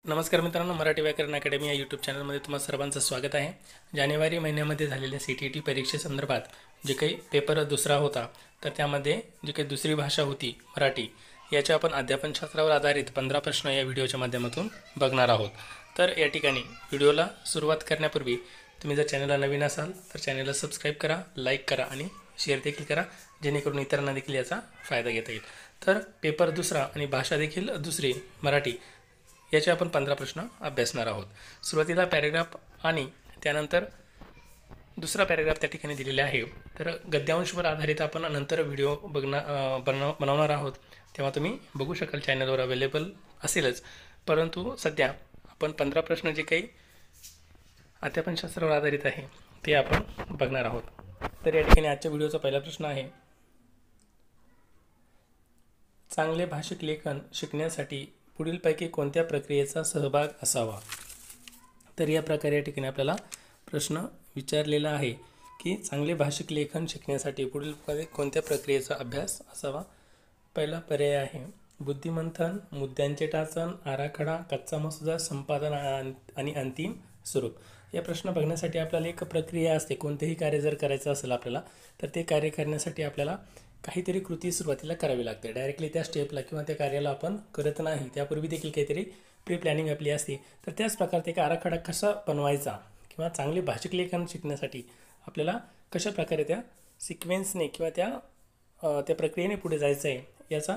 नमस्कार मित्रांनो, मराठी व्याकरण अकॅडमी या यूट्यूब चॅनलमध्ये तुम्हा सर्वांचं स्वागत आहे. जानेवारी महिन्यामध्ये झालेल्या CTET परीक्षेसंदर्भात जे काही पेपर दुसरा होता, तर त्यामध्ये जी काही दुसरी भाषा होती मराठी, याच्या आपण अध्यापनशास्त्रावर आधारित 15 प्रश्न या व्हिडिओच्या माध्यमातून बघणार आहोत. तर या ठिकाणी व्हिडिओला सुरुवात करण्यापूर्वी तुम्ही जर चॅनलला नवीन असाल तर चॅनलला सबस्क्राईब करा, लाईक करा आणि शेअर देखील करा, जेणेकरून इतरांना देखील याचा फायदा घेता येईल. तर पेपर दुसरा आणि भाषा देखील दुसरी मराठी याचे आपण 15 प्रश्न अभ्यासणार आहोत. सुरुवातीला पॅरेग्राफ आणि त्यानंतर दुसरा पॅरेग्राफ त्या ठिकाणी दिलेला आहे. तर गद्यांशवर आधारित आपण नंतर व्हिडिओ बनवणार आहोत, तेव्हा तुम्ही बघू शकाल, चॅनलवर अवेलेबल असेलच. परंतु सध्या आपण 15 प्रश्न जे काही अध्यापनशास्त्रावर आधारित आहे ते आपण बघणार आहोत. तर या ठिकाणी आजच्या व्हिडिओचा पहिला प्रश्न आहे, चांगले भाषिक लेखन शिकण्यासाठी पुढीलपैकी कोणत्या प्रक्रियेचा सहभाग असावा. तर या प्रकारे या ठिकाणी आपल्याला प्रश्न विचारलेला आहे की चांगले भाषिक लेखन शिकण्यासाठी पुढील कोणत्या प्रक्रियेचा अभ्यास असावा. पहिला पर्याय आहे बुद्धिमंथन, मुद्द्यांचे टाचन, आराखडा, कच्चा मसुदा, संपादन आणि अंतिम स्वरूप. या प्रश्न बघण्यासाठी आपल्याला एक प्रक्रिया असते. कोणतेही कार्य जर करायचं असेल आपल्याला, तर ते कार्य करण्यासाठी आपल्याला काहीतरी कृती सुरुवातीला करावी लागते. डायरेक्टली त्या स्टेपला किंवा त्या कार्याला आपण करत नाही, त्यापूर्वी देखील काहीतरी प्री प्लॅनिंग आपली असते. तर त्याच प्रकारचा एक आराखडा कसा बनवायचा किंवा चांगले भाषिक लेखन शिकण्यासाठी आपल्याला कशा प्रकारे त्या सिक्वेन्सने किंवा त्या प्रक्रियेने पुढे जायचं आहे, याचा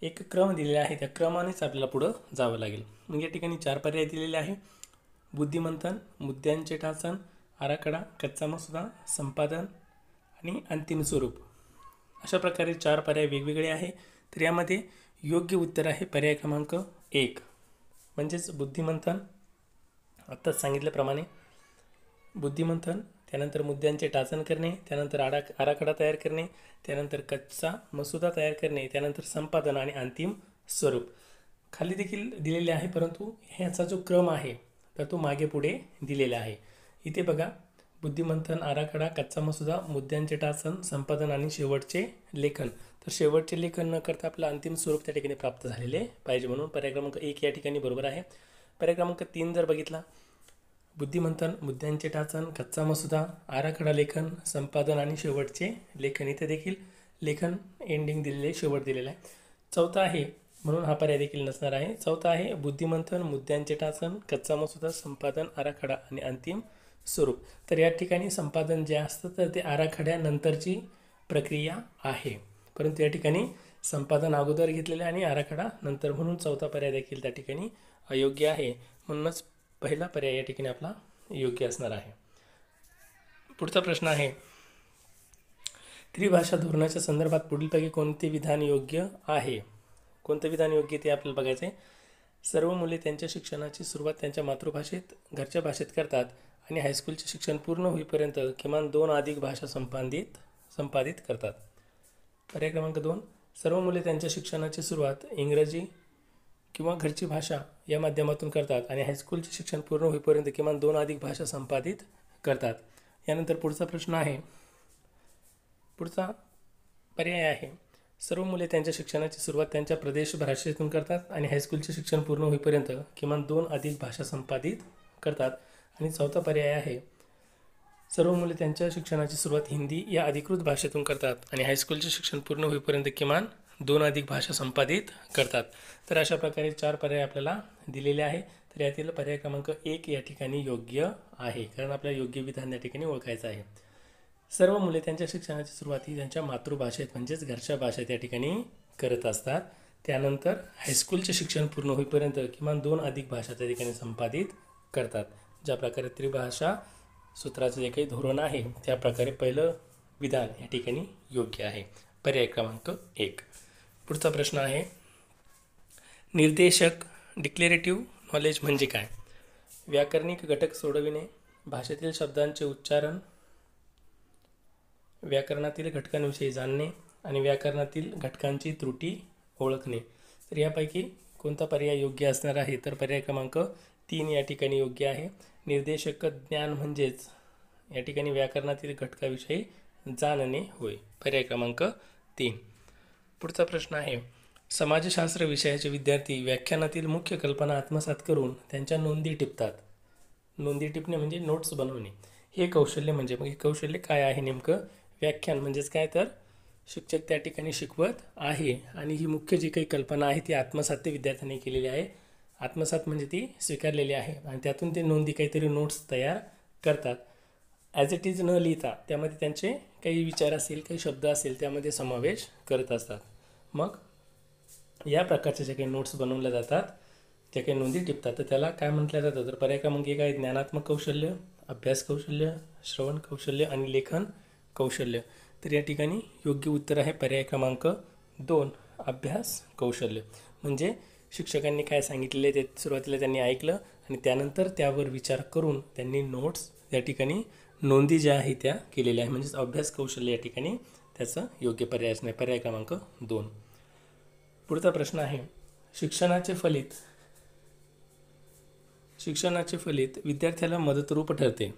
एक क्रम दिलेला आहे. त्या क्रमानेच आपल्याला पुढं जावं लागेल. मग या ठिकाणी 4 पर्याय दिलेले आहे: बुद्धिमंथन, मुद्द्यांचे टाचन, आराखडा, कच्चा मसुदा, संपादन आणि अंतिम स्वरूप. अशा प्रकारे 4 पर्याय वेगवेगळे आहे. तर यामध्ये योग्य उत्तर आहे पर्याय क्रमांक 1, म्हणजेच बुद्धिमंथन. आत्ताच सांगितल्याप्रमाणे बुद्धिमंथन, त्यानंतर मुद्द्यांचे टाचन करणे, त्यानंतर आराखडा तयार करणे, त्यानंतर कच्चा मसुदा तयार करणे, त्यानंतर संपादन आणि अंतिम स्वरूप. खाली देखील दिलेले आहे, परंतु ह्याचा जो क्रम आहे तर तो मागे पुढे दिलेला आहे. इथे बघा, बुद्धिमंथन, आराखडा, कच्चा मसुदा, मुद्द्यांचे टाचन, संपादन आणि शेवटचे लेखन. तर शेवटचे लेखन न करता आपलं अंतिम स्वरूप त्या ठिकाणी प्राप्त झालेले पाहिजे, म्हणून पर्याय क्रमांक 1 या ठिकाणी बरोबर आहे. पर्याय क्रमांक 3 जर बघितला, बुद्धिमंथन, मुद्द्यांचे टाचन, कच्चा मसुदा, आराखडा, लेखन, संपादन आणि शेवटचे लेखन. इथे देखील लेखन एंडिंग दिलेले, शेवट दिलेला आहे. चौथा आहे, म्हणून हा पर्याय देखील नसणार आहे. चौथा आहे बुद्धिमंथन, मुद्द्यांचे टाचन, कच्चा मसुदा, संपादन, आराखडा आणि अंतिम स्वरूप. तर या ठिकाणी संपादन जे असतं तर ते आराखड्यानंतरची प्रक्रिया आहे, परंतु या ठिकाणी संपादन अगोदर घेतलेले आणि आराखडा नंतर, म्हणून चौथा पर्याय देखील त्या ठिकाणी अयोग्य आहे. म्हणूनच पहिला पर्याय या ठिकाणी आपला योग्य असणार आहे. पुढचा प्रश्न आहे, त्रिभाषा धोरणाच्या संदर्भात पुढीलपैकी कोणते विधान योग्य आहे. कोणतं विधान योग्य ते आपल्याला बघायचं आहे. सर्व मुले त्यांच्या शिक्षणाची सुरुवात त्यांच्या मातृभाषेत, घरच्या भाषेत करतात आणि हायस्कूलचे शिक्षण पूर्ण होईपर्यंत किमान 2 अधिक भाषा संपादित करतात. पर्याय क्रमांक 2, सर्व मुले त्यांच्या शिक्षणाची सुरुवात इंग्रजी किंवा घरची भाषा या माध्यमातून करतात आणि हायस्कूलचे शिक्षण पूर्ण होईपर्यंत किमान 2 अधिक भाषा संपादित करतात. यानंतर पुढचा प्रश्न आहे, पुढचा पर्याय आहे, सर्व मुले त्यांच्या शिक्षणाची सुरुवात त्यांच्या प्रदेश भाषेतून करतात आणि हायस्कूलचे शिक्षण पूर्ण होईपर्यंत किमान 2 अधिक भाषा संपादित करतात. आणि चौथा पर्याय आहे, सर्व मुले त्यांच्या शिक्षणाची सुरुवात हिंदी या अधिकृत भाषेतून करतात आणि हायस्कूलचे शिक्षण पूर्ण होईपर्यंत किमान 2 अधिक भाषा संपादित करतात. तर अशा प्रकारे 4 पर्याय आपल्याला दिलेले आहे. तर यातील पर्याय क्रमांक 1 या ठिकाणी योग्य आहे, कारण आपल्याला योग्य विधान या ठिकाणी ओळखायचं आहे. सर्व मुले त्यांच्या शिक्षणाची सुरुवात ही त्यांच्या मातृभाषेत म्हणजेच घरच्या भाषेत या ठिकाणी करत असतात. त्यानंतर हायस्कूलचे शिक्षण पूर्ण होईपर्यंत किमान 2 अधिक भाषा त्या ठिकाणी संपादित करतात. ज्या प्रकारे त्रिभाषा सूत्राचं जे काही धोरण आहे त्या प्रकारे पहिलं विधान या ठिकाणी योग्य आहे, पर्याय क्रमांक 1. पुढचा प्रश्न आहे, निर्देशक डिक्लेरेटिव्ह नॉलेज म्हणजे काय. व्याकरणिक घटक सोडविणे, भाषेतील शब्दांचे उच्चारण, व्याकरणातील घटकांविषयी जाणणे आणि व्याकरणातील घटकांची त्रुटी ओळखणे. तर यापैकी कोणता पर्याय योग्य असणार आहे. तर पर्याय क्रमांक 3 या ठिकाणी योग्य आहे. निर्देशक ज्ञान म्हणजेच या ठिकाणी व्याकरणातील घटकाविषयी जाणणे होय, पर्याय क्रमांक 3. पुढचा प्रश्न आहे, समाजशास्त्र विषयाचे विद्यार्थी व्याख्यानातील मुख्य कल्पना आत्मसात करून त्यांच्या नोंदी टिपतात. नोंदी टिपणे म्हणजे नोट्स बनवणे. हे कौशल्य म्हणजे मग हे कौशल्य काय आहे नेमकं? व्याख्यान म्हणजेच काय तर शिक्षक त्या ठिकाणी शिकवत आहे आणि ही मुख्य जी काही कल्पना आहे ती आत्मसात ते विद्यार्थ्यांनी केलेली आहे. आत्मसात म्हणजे ती स्वीकारलेली आहे आणि त्यातून ते नोंदी काहीतरी नोट्स तयार करतात. ॲज इट इज न लिहिता त्यामध्ये त्यांचे काही विचार असेल, काही शब्द असेल त्यामध्ये समावेश करत असतात. मग या प्रकारचे जे काही नोट्स बनवल्या जातात, ज्या काही नोंदी टिपतात, तर त्याला काय म्हटलं जातं? तर पर्याय क्रमांक 1 आहे ज्ञानात्मक कौशल्य, अभ्यास कौशल्य, श्रवण कौशल्य आणि लेखन कौशल्य. तर या ठिकाणी योग्य उत्तर आहे पर्याय क्रमांक 2 अभ्यास कौशल्य. म्हणजे शिक्षकांनी काय सांगितलेले ते सुरुवातीला त्यांनी ऐकलं आणि त्यानंतर त्यावर विचार करून त्यांनी नोट्स या ठिकाणी नोंदी ज्या आहेत त्या केलेल्या आहे. म्हणजेच अभ्यास कौशल्य या ठिकाणी त्याचं योग्य पर्याय असणे पर्याय क्रमांक 2. पुढचा प्रश्न आहे शिक्षणाचे फलित विद्यार्थ्याला मदतरूप ठरते.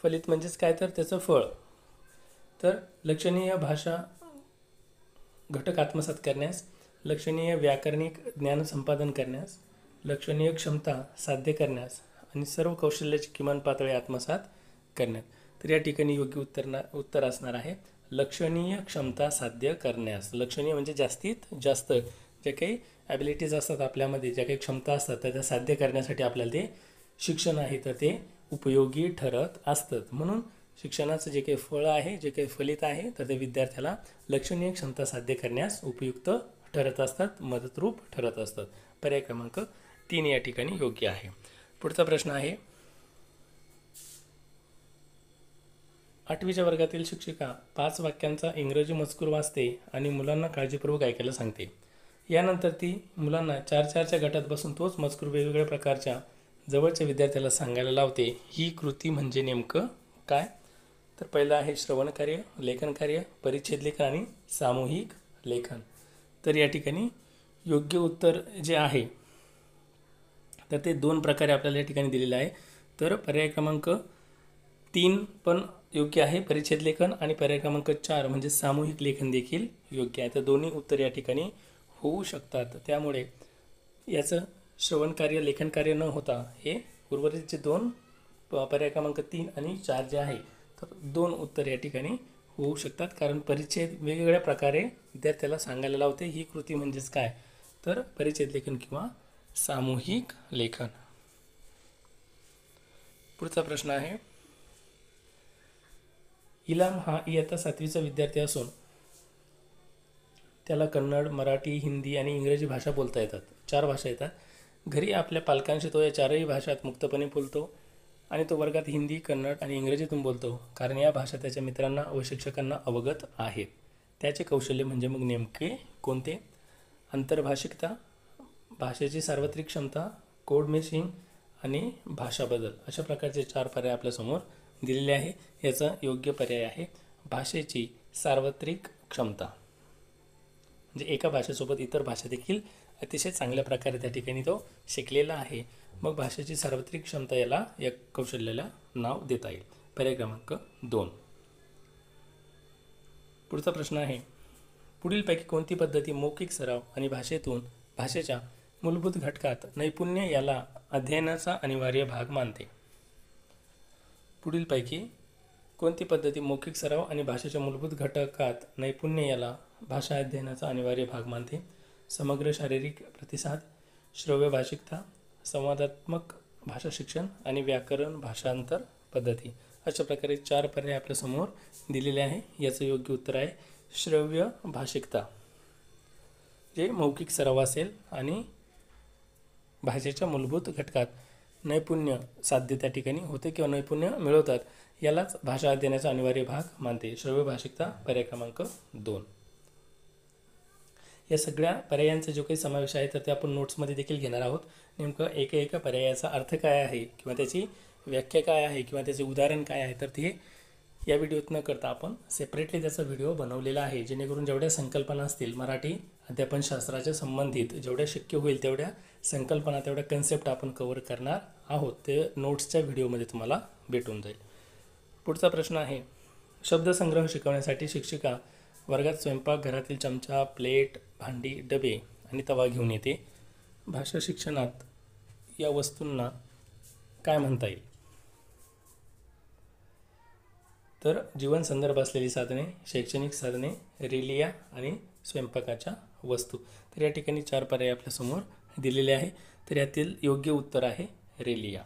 फलित म्हणजेच काय तर त्याचं फळ. तर लक्षणीय भाषा घटक आत्मसात करण्यास, लक्षणीय व्याकरणिक ज्ञान संपादन करण्यास, लक्षणीय क्षमता साध्य करण्यास आणि सर्व कौशल्याची किमान पातळी आत्मसात करण्यात. तर या ठिकाणी योग्य उत्तर असणार आहे लक्षणीय क्षमता साध्य करण्यास. लक्षणीय म्हणजे जास्तीत जास्त ज्या काही ॲबिलिटीज असतात आपल्यामध्ये, ज्या काही क्षमता असतात त्या साध्य करण्यासाठी आपल्याला ते शिक्षण आहे तर ते उपयोगी ठरत असतं. म्हणून शिक्षणाचं जे काही फळ आहे, जे काही फलित आहे तर ते विद्यार्थ्याला लक्षणीय क्षमता साध्य करण्यास उपयुक्त ठरत असतात, मदतरूप ठरत असतात. पर्याय क्रमांक 3 या ठिकाणी योग्य आहे. पुढचा प्रश्न आहे 8वीच्या वर्गातील शिक्षिका 5 वाक्यांचा इंग्रजी मजकूर वाचते आणि मुलांना काळजीपूर्वक ऐकायला सांगते. यानंतर ती मुलांना 4-4च्या गटात बसून तोच मजकूर वेगवेगळ्या प्रकारच्या जवळच्या विद्यार्थ्याला सांगायला लावते. ही कृती म्हणजे नेमकं काय? तर पहिलं आहे श्रवण कार्य, लेखन कार्य, परिच्छेद लेखन आणि सामूहिक लेखन. तर या ठिकाणी योग्य उत्तर जे आहे तर ते 2 प्रकारे आपल्याला या ठिकाणी दिलेलं आहे. तर पर्याय क्रमांक 3 पण योग्य आहे परिच्छेद लेखन आणि पर्याय क्रमांक 4 म्हणजे सामूहिक लेखन देखील योग्य आहे. तर दोन्ही उत्तर या ठिकाणी होऊ शकतात. त्यामुळे याचं श्रवण कार्य लेखन कार्य न होता हे उर्वरित जे 2 पर्याय क्रमांक 3 आणि 4 जे आहे तर 2 उत्तर या ठिकाणी होऊ शकतात. कारण परिच्छेद वेगवेगळ्या प्रकारे विद्यार्थ्याला सांगायला लावते. ही कृती म्हणजेच काय तर परिच्छेद लेखन किंवा सामूहिक लेखन. पुढचा प्रश्न आहे इलाम हा इयत्ता 7वीचा विद्यार्थी असून त्याला कन्नड, मराठी, हिंदी आणि इंग्रजी भाषा बोलता येतात. 4 भाषा येतात. घरी आपल्या पालकांशी तो या 4ही भाषात मुक्तपणे बोलतो आणि तो वर्गात हिंदी, कन्नड आणि इंग्रजीतून बोलतो कारण या भाषा त्याच्या मित्रांना व शिक्षकांना अवगत आहेत. त्याचे कौशल्य म्हणजे मग नेमके कोणते? आंतरभाषिकता, भाषेची सार्वत्रिक क्षमता, कोड मेशिंग आणि भाषा बदल. अशा प्रकारचे 4 पर्याय आपल्यासमोर दिलेले आहे. याचा योग्य पर्याय आहे भाषेची सार्वत्रिक क्षमता. म्हणजे एका भाषेसोबत इतर भाषा देखील अतिशय चांगल्या प्रकारे त्या ठिकाणी तो शिकलेला आहे. मग भाषेची सार्वत्रिक क्षमता याला या कौशल्याला नाव देता येईल. पर्याय क्रमांक 2. पुढचा प्रश्न आहे पुढीलपैकी कोणती पद्धती मौखिक सराव आणि भाषेच्या मूलभूत घटकात नैपुण्य याला अध्ययनाचा अनिवार्य भाग मानते? पुढीलपैकी कोणती पद्धती मौखिक सराव आणि भाषेच्या मूलभूत घटकात नैपुण्य याला भाषा अध्ययनाचा अनिवार्य भाग मानते? समग्र शारीरिक प्रतिसाद, श्रव्य भाषिकता, संवादात्मक भाषा शिक्षण आणि व्याकरण भाषांतर पद्धती. अशा प्रकारे 4 पर्याय आपल्यासमोर दिलेले आहे. याचं योग्य उत्तर आहे श्रव्य भाषिकता. जे मौखिक सराव असेल आणि भाषेच्या मूलभूत घटकात नैपुण्य साध्य त्या ठिकाणी होते किंवा नैपुण्य मिळवतात यालाच भाषा अध्ययनाचा अनिवार्य भाग मानते. श्रव्य भाषिकता पर्याय क्रमांक 2. या सगळ्या पर्यायांचा जो काही समावेश आहे तर ते आपण नोट्समध्ये देखील घेणार आहोत. नेमकं एका पर्यायाचा अर्थ काय आहे किंवा त्याची व्याख्या काय आहे किंवा त्याचे उदाहरण काय आहे तर ते या व्हिडिओत न करता आपण सेपरेटली त्याचा व्हिडिओ बनवलेला आहे. जेणेकरून जेवढ्या संकल्पना असतील मराठी अध्यापनशास्त्राच्या संबंधित जेवढ्या शक्य होईल तेवढ्या संकल्पना तेवढ्या कन्सेप्ट आपण कव्हर करणार आहोत. ते नोट्सच्या व्हिडिओमध्ये तुम्हाला भेटून जाईल. पुढचा प्रश्न आहे शब्दसंग्रह शिकवण्यासाठी शिक्षिका वर्गात स्वयंपाकघरातील चमचा, प्लेट, भांडी, डबे आणि तवा घेऊन येते. भाषा शिक्षणात या वस्तूंना काय म्हणता येईल? तर जीवन संदर्भ असलेली साधने, शैक्षणिक साधने, रेलिया आणि स्वयंपाकाच्या वस्तू. तर या ठिकाणी 4 पर्याय आपल्यासमोर दिलेले आहे. तर यातील योग्य उत्तर आहे रेलिया.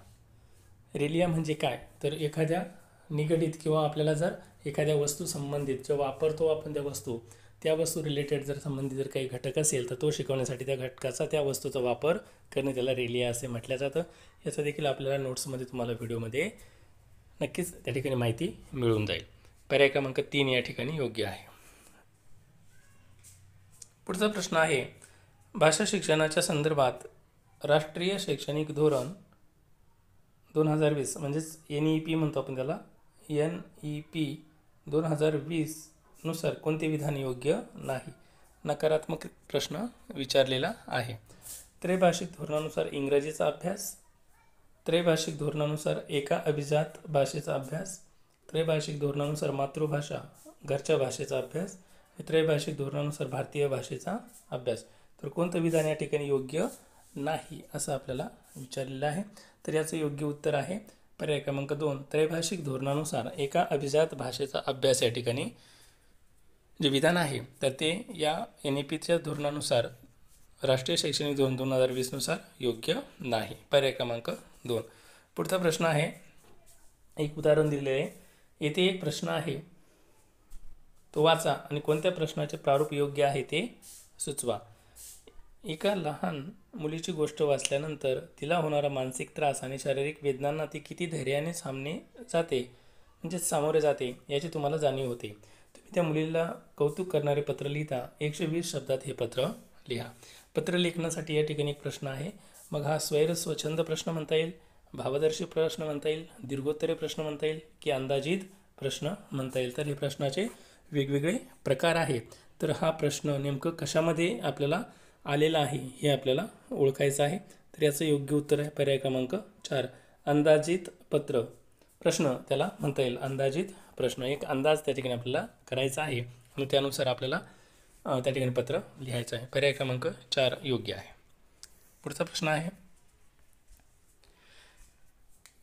रेलिया म्हणजे काय? तर एखाद्या निगडीत किंवा आपल्याला जर एखाद्या वस्तू संबंधित जो वापरतो आपण त्या वस्तू रिलेटेड जर संबंधित जर काही घटक असेल तर तो शिकवण्यासाठी त्या घटकाचा त्या वस्तूचा वापर करणे त्याला रेलिया असे म्हटलं जातं. याचा देखील आपल्याला नोट्समध्ये तुम्हाला व्हिडिओमध्ये नक्कीच त्या ठिकाणी माहिती मिळून जाईल. पर्याय क्रमांक 3 या ठिकाणी योग्य आहे. पुढचा प्रश्न आहे, भाषा शिक्षणाच्या संदर्भात राष्ट्रीय शैक्षणिक धोरण 2020 म्हणजेच NEP म्हणतो आपण त्याला, NEP 2020 नुसार कोणते विधान योग्य नाही? नकारात्मक प्रश्न विचारलेला आहे. त्रैभाषिक धोरणानुसार इंग्रजीचा अभ्यास, त्रैभाषिक धोरणानुसार एका अभिजात भाषेचा अभ्यास, त्रैभाषिक धोरणानुसार मातृभाषा घरच्या भाषेचा अभ्यास, त्रैभाषिक धोरणानुसार भारतीय भाषेचा अभ्यास. तर कोणतं विधान या ठिकाणी योग्य नाही असं आपल्याला विचारलेलं आहे. तर याचं योग्य उत्तर आहे पर्याय क्रमांक 2, त्रैभाषिक धोरणानुसार एका अभिजात भाषेचा अभ्यास. या ठिकाणी जे विधान आहे तर ते या NEPच्या धोरणानुसार राष्ट्रीय शैक्षणिक धोरण 2020 नुसार योग्य नाही. पर्याय क्रमांक 2. पुढचा प्रश्न आहे, एक उदाहरण दिले आहे. येथे एक प्रश्न आहे, तो वाचा आणि कोणत्या प्रश्नाचे प्रारूप योग्य आहे ते सुचवा. एका लहान मुलीची गोष्ट वाचल्यानंतर तिला होणारा मानसिक त्रास आणि शारीरिक वेदनांना ती किती धैर्याने सामोरे जाते याची तुम्हाला जाणीव होते. तुम्ही त्या मुलीला कौतुक करणारे पत्र लिहिता. 120 शब्दात हे पत्र लिहा. पत्र लेखनासाठी या ठिकाणी एक प्रश्न आहे. मग हा स्वैर-स्वच्छंद प्रश्न म्हणता येईल, भावदर्शी प्रश्न म्हणता येईल, दीर्घोत्तरे प्रश्न म्हणता येईल की अंदाजित प्रश्न म्हणता येईल? तर हे प्रश्नाचे वेगवेगळे प्रकार आहेत. तर हा प्रश्न नेमकं कशामध्ये आपल्याला आलेला आहे हे आपल्याला ओळखायचं आहे. तर याचं योग्य उत्तर आहे पर्याय क्रमांक 4, अंदाजित पत्र प्रश्न त्याला म्हणता येईल. अंदाजित प्रश्न, एक अंदाज त्या ठिकाणी आपल्याला करायचा आहे आणि त्यानुसार आपल्याला त्या ठिकाणी पत्र लिहायचं आहे. पर्याय क्रमांक 4 योग्य आहे. पुढचा प्रश्न आहे,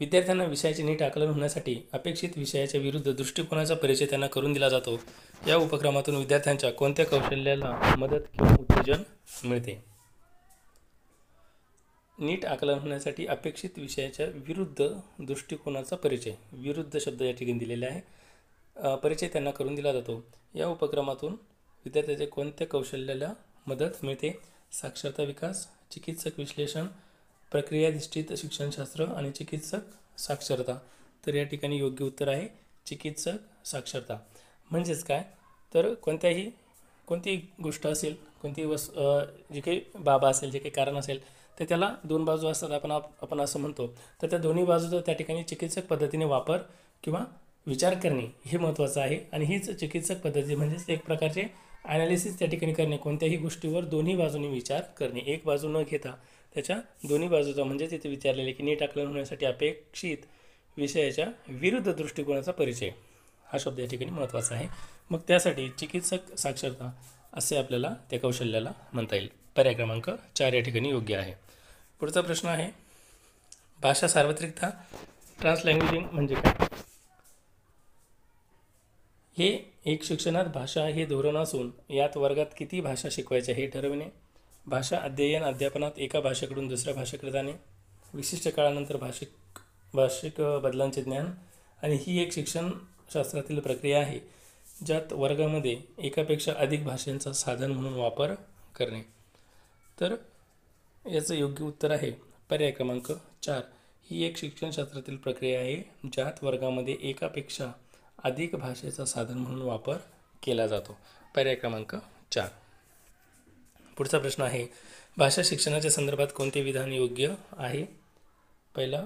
विद्यार्थ्यांना विषयाचे नीट आकलन होण्यासाठी अपेक्षित विषयाच्या विरुद्ध दृष्टिकोनाचा परिचय त्यांना करून दिला जातो. या उपक्रमातून विद्यार्थ्यांच्या कोणत्या कौशल्याला मदत किंवा उत्तेजन मिळते? नीट आकलन होण्यासाठी अपेक्षित विषयाच्या विरुद्ध दृष्टिकोनाचा परिचय, विरुद्ध शब्द या ठिकाणी दिलेले आहे. परिचय त्यांना करून दिला जातो. या उपक्रमातून विद्यार्थ्याच्या कोणत्या कौशल्याला मदत मिळते? साक्षरता विकास, चिकित्सक विश्लेषण, प्रक्रियाधिष्ठित शिक्षणशास्त्र आणि चिकित्सक साक्षरता. तर या ठिकाणी योग्य उत्तर आहे चिकित्सक साक्षरता. म्हणजेच काय, तर कोणतीही गोष्ट असेल, कोणतीही जे काही बाबा असेल, जे काही कारण असेल तर त्याला 2 बाजू असतात आपण असं म्हणतो. तर त्या दोन्ही बाजूचा त्या ठिकाणी चिकित्सक पद्धतीने वापर किंवा विचार करणे हे महत्त्वाचं आहे. आणि हीच चिकित्सक पद्धती म्हणजेच एक प्रकारचे ॲनालिसिस त्या ठिकाणी करणे, कोणत्याही गोष्टीवर दोन्ही बाजूंनी विचार करणे, एक बाजू न घेता त्याच्या दोन्ही बाजूचा. म्हणजे तिथे विचारलेले की नीट आकलन होण्यासाठी अपेक्षित विषयाच्या विरुद्ध दृष्टिकोनाचा परिचय, हा शब्द या ठिकाणी महत्त्वाचा आहे. मग त्यासाठी चिकित्सक साक्षरता असे आपल्याला त्या कौशल्याला म्हणता येईल. पर्याय क्रमांक 4 या ठिकाणी योग्य आहे. पुढचा प्रश्न आहे, भाषा सार्वत्रिकता, ट्रान्सलँग्वेजिंग म्हणजे काय? हे एक शिक्षणात भाषा हे धोरण असून यात वर्गात किती भाषा शिकवायच्या हे ठरविणे, भाषा अध्ययन अध्यापनात एका भाषेकडून दुसऱ्या भाषेकडे जाणे, विशिष्ट काळानंतर भाषिक बदलांचे ज्ञान. आणि ही एक शिक्षणशास्त्रातील प्रक्रिया आहे ज्यात वर्गामध्ये एकापेक्षा अधिक भाषांचा साधन म्हणून वापर करणे. तर याचं योग्य उत्तर आहे पर्याय क्रमांक 4, ही एक शिक्षणशास्त्रातील प्रक्रिया आहे ज्यात वर्गामध्ये एकापेक्षा अधिक भाषेचा साधन म्हणून वापर केला जातो. पर्याय क्रमांक 4. पुढचा प्रश्न आहे, भाषा शिक्षणाच्या संदर्भात कोणते विधान योग्य आहे? पहिला,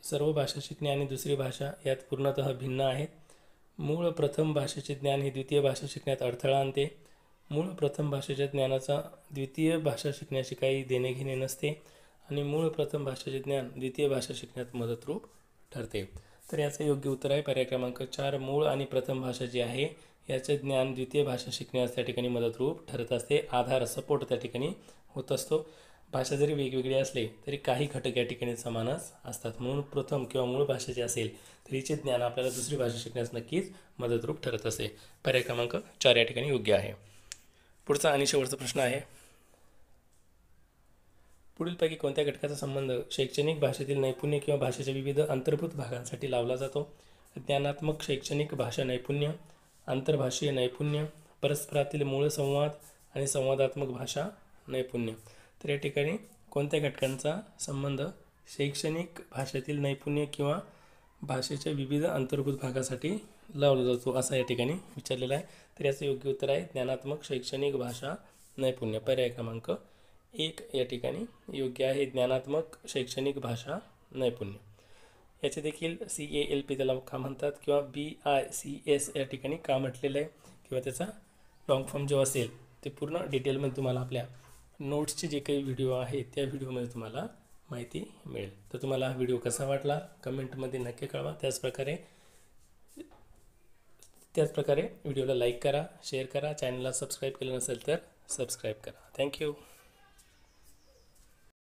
सर्व भाषा शिकणे आणि दुसरी भाषा यात पूर्णतः भिन्न आहेत. मूळ प्रथम भाषेचे ज्ञान हे द्वितीय भाषा शिकण्यात अडथळा आणते. मूळ प्रथम भाषेच्या ज्ञानाचा द्वितीय भाषा शिकण्याशी काही देणे घेणे नसते. आणि मूळ प्रथम भाषेचे ज्ञान द्वितीय भाषा शिकण्यात मदतरूप ठरते. तर याचं योग्य उत्तर आहे पर्याय क्रमांक 4, मूळ आणि प्रथम भाषा जी आहे याचे ज्ञान द्वितीय भाषा शिकण्यास त्या ठिकाणी मदतरूप ठरत असते. आधार सपोर्ट त्या ठिकाणी होत असतो. भाषा जरी वेगवेगळी असले तरी काही घटक या ठिकाणी समानच असतात. म्हणून प्रथम किंवा मूळ भाषा जी असेल तरीचे ज्ञान आपल्याला दुसरी भाषा शिकण्यास नक्कीच मदतरूप ठरत असते. पर्याय क्रमांक 4 या ठिकाणी योग्य आहे. पुढचा आणि शेवटचा प्रश्न आहे, पुढीलपैकी कोणत्या घटकाचा संबंध शैक्षणिक भाषेतील नैपुण्य किंवा भाषेच्या विविध अंतर्भूत भागांसाठी लावला जातो? ज्ञानात्मक शैक्षणिक भाषा नैपुण्य, आंतरभाषीय नैपुण्य, परस्परातील मूळ संवाद आणि संवादात्मक भाषा नैपुण्य. तर या ठिकाणी कोणत्या घटकांचा संबंध शैक्षणिक भाषेतील नैपुण्य किंवा भाषेच्या विविध अंतर्भूत भागासाठी लावला जातो असा या ठिकाणी विचारलेला आहे. तर याचं योग्य उत्तर आहे ज्ञानात्मक शैक्षणिक भाषा नैपुण्य. पर्याय क्रमांक 1 या ठिकाणी योग्य आहे, ज्ञानात्मक शैक्षणिक भाषा नैपुण्य. याचे देखील CALP त्याला का म्हणतात किंवा BICS या ठिकाणी का म्हटलेलं आहे किंवा त्याचा लॉंग फॉर्म जो असेल ते पूर्ण डिटेलमध्ये तुम्हाला आपल्या नोट्सचे जे काही व्हिडिओ आहेत त्या व्हिडिओमध्ये तुम्हाला माहिती मिळेल. तर तुम्हाला हा व्हिडिओ कसा वाटला कमेंटमध्ये नक्की कळवा. त्याचप्रकारे व्हिडिओला लाईक करा, शेअर करा, चॅनलला सबस्क्राईब केलं नसेल तर सबस्क्राईब करा. थँक्यू.